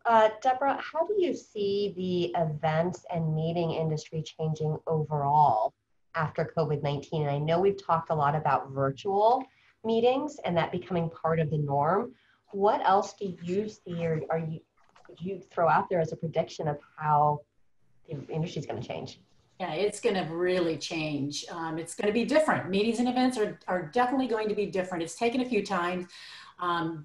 Deborah, how do you see the events and meeting industry changing overall after COVID-19? And I know we've talked a lot about virtual meetings and that becoming part of the norm. What else do you see, or would you throw out there as a prediction of how the industry is going to change? Yeah, it's going to really change. It's going to be different. Meetings and events are definitely going to be different. It's taken a few times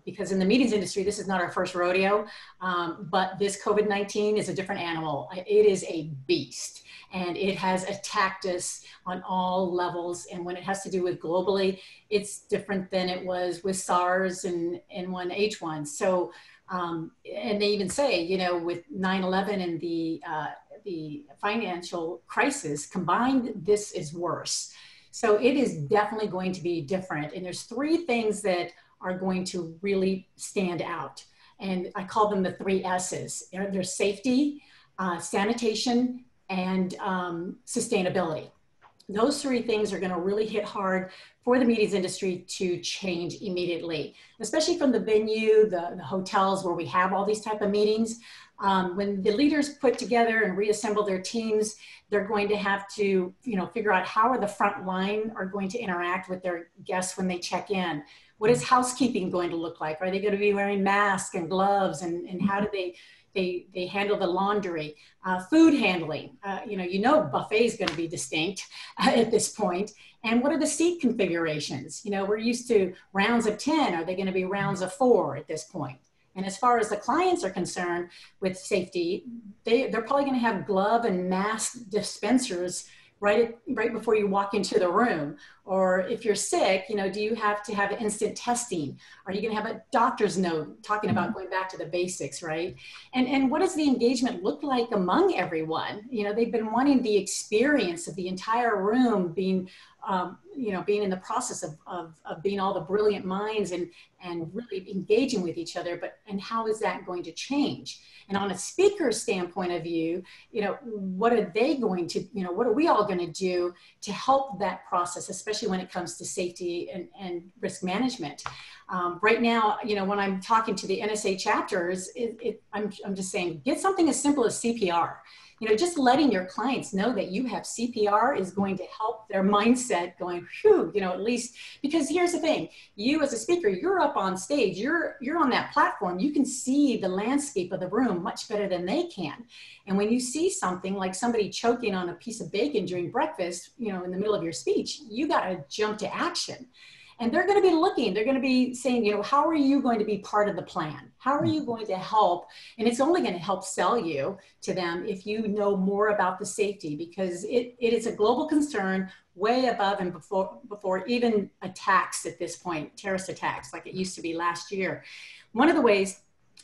because in the meetings industry, this is not our first rodeo, but this COVID-19 is a different animal. It is a beast, and it has attacked us on all levels. And when it has to do with globally, it's different than it was with SARS and N1H1. So, and they even say, you know, with 9/11 and the financial crisis combined, this is worse. So it is definitely going to be different. And there's three things that are going to really stand out. And I call them the 3 S's. There's safety, sanitation, and sustainability. Those 3 things are going to really hit hard for the meetings industry to change immediately, especially from the venue, the hotels where we have all these type of meetings. When the leaders put together and reassemble their teams, they're going to have to, you know, figure out how are the front line are going to interact with their guests when they check in. What is housekeeping going to look like? Are they going to be wearing masks and gloves? And how do they handle the laundry? Food handling, you know, buffet is going to be distinct at this point. And what are the seat configurations? You know, we're used to rounds of 10. Are they going to be rounds of 4 at this point? And as far as the clients are concerned with safety, they're probably going to have glove and mask dispensers right before you walk into the room. Or if you're sick, you know, do you have to have instant testing? Are you going to have a doctor's note talking about going back to the basics, right? And what does the engagement look like among everyone? You know, they've been wanting the experience of the entire room being, being in the process of being all the brilliant minds and really engaging with each other, and how is that going to change? And on a speaker standpoint of view, you know, what are they going to, you know, what are we all going to do to help that process, especially when it comes to safety and risk management? Right now, you know, when I'm talking to the NSA chapters, I'm just saying, get something as simple as CPR. You know, just letting your clients know that you have CPR is going to help their mindset going, phew, you know, at least, because here's the thing, you as a speaker, you're up on stage, you're on that platform, you can see the landscape of the room much better than they can. And when you see something like somebody choking on a piece of bacon during breakfast, you know, in the middle of your speech, you got to jump to action. And they're going to be looking, they're going to be saying, you know, how are you going to be part of the plan? How are you going to help? And it's only going to help sell you to them if you know more about the safety, because it is a global concern way above and before even attacks at this point, terrorist attacks like it used to be last year. One of the ways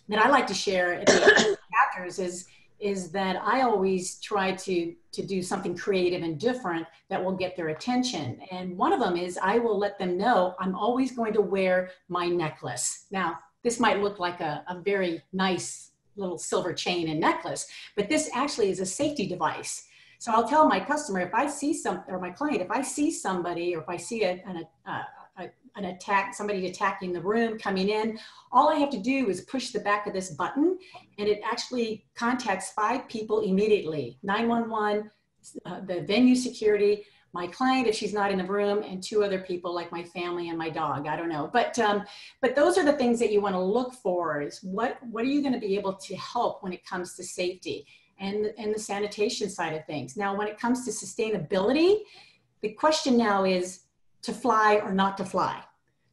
that I like to share at the chapters is that I always try to do something creative and different that will get their attention. And one of them is I will let them know I'm always going to wear my necklace. Now, this might look like a very nice little silver chain and necklace, but this actually is a safety device. So I'll tell my customer, if I see or my client, if I see somebody, or if I see an attack, somebody attacking the room, coming in, all I have to do is push the back of this button and it actually contacts 5 people immediately: 911, the venue security, my client if she's not in the room, and 2 other people like my family and my dog. I don't know, but those are the things that you want to look for. Is what are you going to be able to help when it comes to safety and the sanitation side of things. Now, when it comes to sustainability, the question now is to fly or not to fly.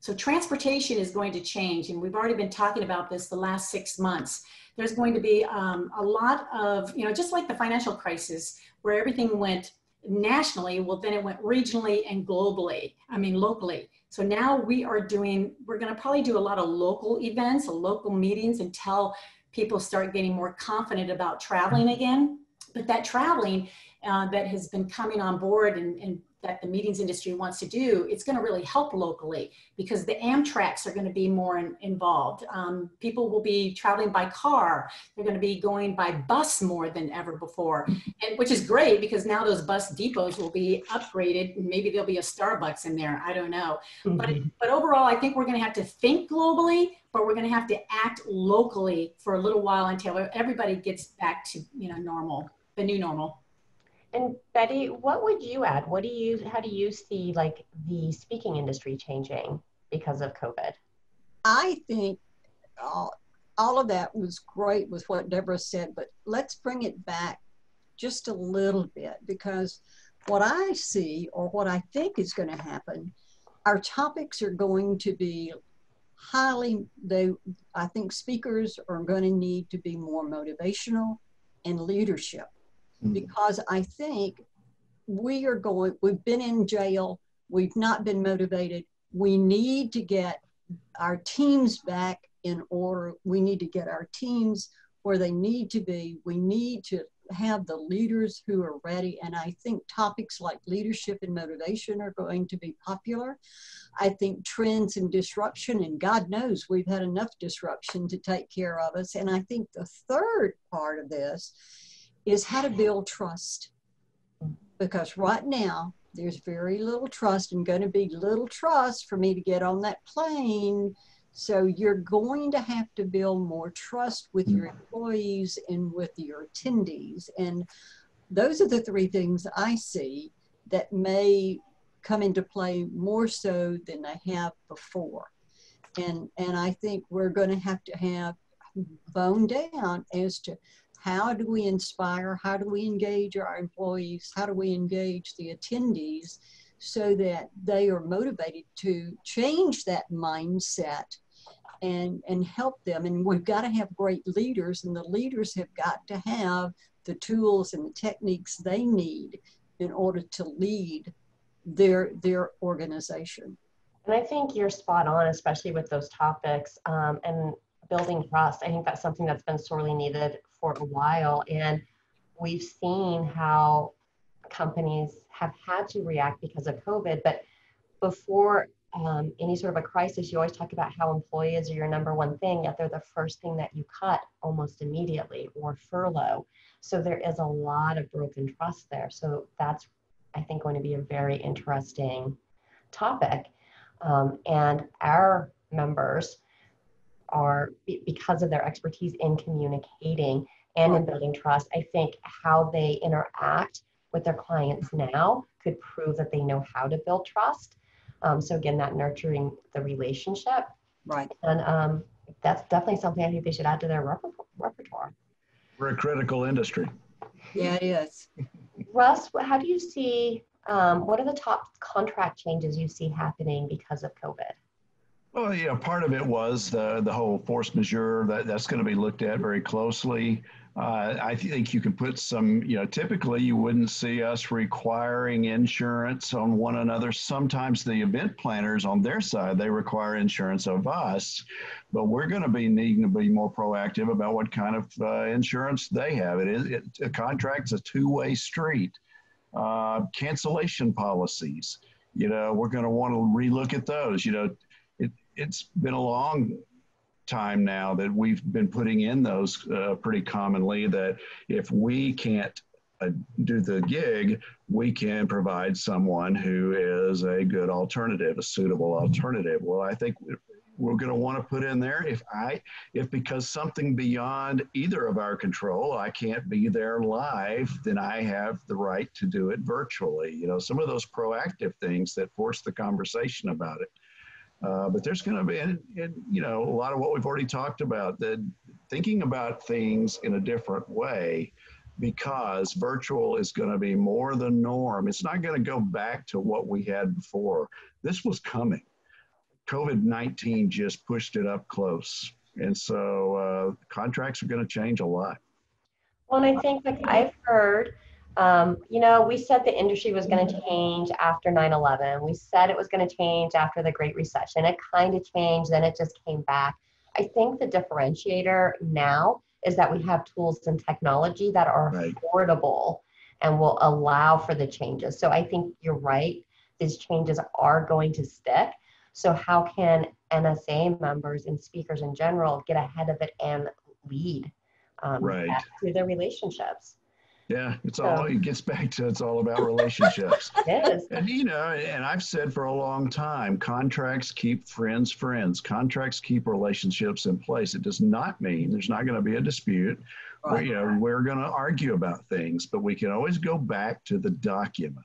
So transportation is going to change, and we've already been talking about this the last 6 months. There's going to be a lot of, you know, just like the financial crisis where everything went nationally, well, then it went regionally and globally, locally. So now we're going to probably do a lot of local events, local meetings until people start getting more confident about traveling again. But that traveling that has been coming on board and that the meetings industry wants to do, it's going to really help locally because the Amtraks are going to be more involved. People will be traveling by car. They're going to be going by bus more than ever before, and which is great because now those bus depots will be upgraded. Maybe there'll be a Starbucks in there. I don't know. Mm-hmm. But overall, I think we're going to have to think globally, but we're going to have to act locally for a little while until everybody gets back to, you know, normal, the new normal. And Betty, what would you add? How do you see like the speaking industry changing because of COVID? I think all of that was great with what Deborah said, but let's bring it back just a little bit, because what I see or what I think is going to happen, our topics are going to be I think speakers are going to need to be more motivational and leadership. Because I think we've been in jail, we've not been motivated. We need to get our teams back in order. We need to get our teams where they need to be. We need to have the leaders who are ready. And I think topics like leadership and motivation are going to be popular. I think trends and disruption, and God knows we've had enough disruption to take care of us. And I think the third part of this is how to build trust, because right now there's very little trust and going to be little trust for me to get on that plane. So you're going to have to build more trust with your employees and with your attendees. And those are the 3 things I see that may come into play more so than they have before. And I think we're going to have bone down as to how do we inspire? How do we engage our employees? How do we engage the attendees so that they are motivated to change that mindset and help them? And we've got to have great leaders, and the leaders have got to have the tools and the techniques they need in order to lead their organization. And I think you're spot on, especially with those topics and building trust. I think that's something that's been sorely needed for a while. And we've seen how companies have had to react because of COVID. But before any sort of a crisis, you always talk about how employees are your number one thing, yet they're the first thing that you cut almost immediately or furlough. So there is a lot of broken trust there. So that's, I think, going to be a very interesting topic. And our members are, because of their expertise in communicating and in building trust, I think how they interact with their clients now could prove that they know how to build trust. So again, that nurturing the relationship. Right. And that's definitely something I think they should add to their repertoire. We're a critical industry. Yeah, it is. Russ, how do you see, what are the top contract changes you see happening because of COVID? Well, yeah, part of it was the whole force majeure. That's going to be looked at very closely. I think you can put some, typically you wouldn't see us requiring insurance on one another. Sometimes the event planners on their side, they require insurance of us, but we're going to be needing to be more proactive about what kind of insurance they have. A contract's a two-way street. Cancellation policies, we're going to want to relook at those. It's been a long time now that we've been putting in those pretty commonly, that if we can't do the gig, we can provide someone who is a good alternative, a suitable alternative. Well, I think we're going to want to put in there, if because something beyond either of our control, I can't be there live, then I have the right to do it virtually. Some of those proactive things that force the conversation about it. But there's going to be, a lot of what we've already talked about, that thinking about things in a different way, because virtual is going to be more the norm. It's not going to go back to what we had before. This was coming. COVID-19 just pushed it up close. And so contracts are going to change a lot. Well, and I think, like I've heard, we said the industry was going to change after 9/11. We said it was going to change after the Great Recession. It kind of changed, then it just came back. I think the differentiator now is that we have tools and technology that are affordable and will allow for the changes. So I think you're right. These changes are going to stick. So how can NSA members and speakers in general get ahead of it and lead through their relationships? Yeah, it gets back to, it's all about relationships. It is. And, and I've said for a long time, contracts keep friends friends. Contracts keep relationships in place. It does not mean there's not going to be a dispute. Right. We're going to argue about things, but we can always go back to the document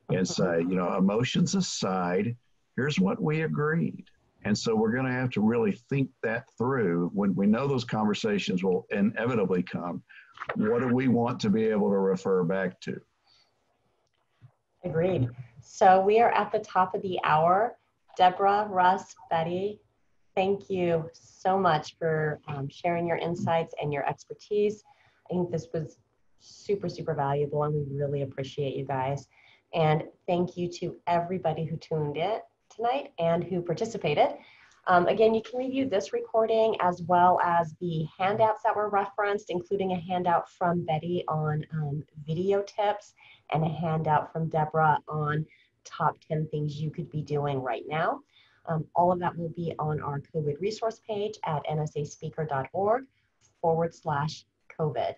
and say, emotions aside, here's what we agreed. And so we're going to have to really think that through when we know those conversations will inevitably come. What do we want to be able to refer back to? Agreed. So we are at the top of the hour. Deborah, Russ, Betty, thank you so much for sharing your insights and your expertise. I think this was super, super valuable, and we really appreciate you guys. And thank you to everybody who tuned in tonight and who participated. Again, you can review this recording as well as the handouts that were referenced, including a handout from Betty on video tips and a handout from Deborah on top 10 things you could be doing right now. All of that will be on our COVID resource page at nsaspeaker.org/COVID.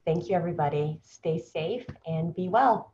Thank you, everybody. Stay safe and be well.